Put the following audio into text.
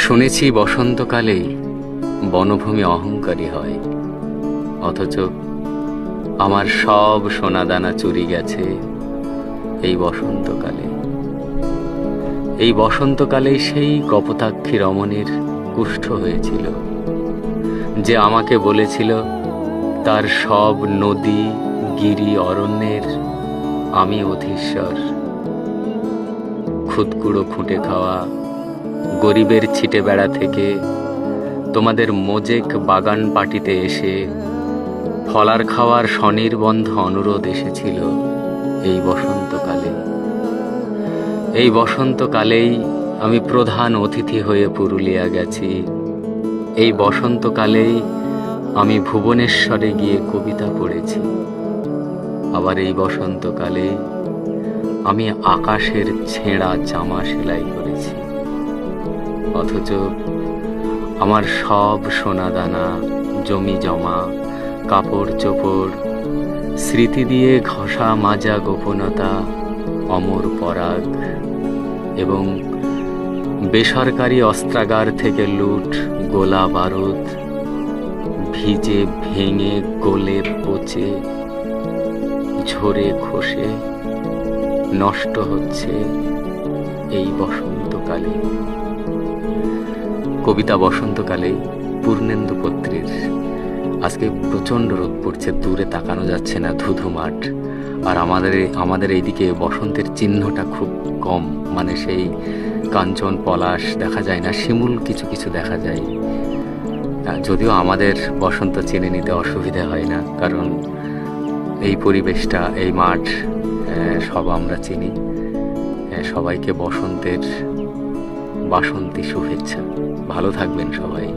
শুনেছি বসন্তকালেই বনভূমি অহংকারী হয়, অথচ আমার সব সোনাদানা চুরি গেছে এই বসন্তকালে। এই বসন্তকালেই সেই কপোতাক্ষী রমণীর কুষ্ঠ হয়েছিল, যে আমাকে বলেছিল তার সব নদী গিরি অরণ্যের আমি অধীশ্বর। খুদকুড়ো খুঁটে খাওয়া গরিবের ছিটে বেড়া থেকে তোমাদের মোজেক বাগান পাটিতে এসে ফলার খাওয়ার স্বনির্বন্ধ অনুরোধ এসেছিল এই বসন্তকালে। এই বসন্তকালেই আমি প্রধান অতিথি হয়ে পুরুলিয়া গেছি। এই বসন্তকালেই আমি ভুবনেশ্বরে গিয়ে কবিতা পড়েছি। আবার এই বসন্তকালে আমি আকাশের ছেঁড়া জামা সেলাই করেছি। অথচ আমার সব সোনাদানা, জমি জমা, কাপড় চোপড়, স্মৃতি দিয়ে ঘষা মাজা গোপনতা, অমর পরাগ এবং বেসরকারি অস্ত্রাগার থেকে লুট গোলা বারুদ ভিজে ভেঙে গলে পচে ঝরে খসে নষ্ট হচ্ছে এই বসন্তকালে। কবিতা বসন্তকালে পূর্ণেন্দু পত্রীর। আজকে প্রচণ্ড রোদ পড়ছে, দূরে তাকানো যাচ্ছে না, ধুধু মাঠ। আর আমাদের এইদিকে বসন্তের চিহ্নটা খুব কম, মানে সেই কাঞ্চন পলাশ দেখা যায় না, শিমুল কিছু কিছু দেখা যায়। যদিও আমাদের বসন্ত চিনে নিতে অসুবিধা হয় না, কারণ এই পরিবেশটা, এই মাঠ সব আমরা চিনি। সবাইকে বসন্তের বাসন্তী শুভেচ্ছা। ভালো থাকবেন সবাই।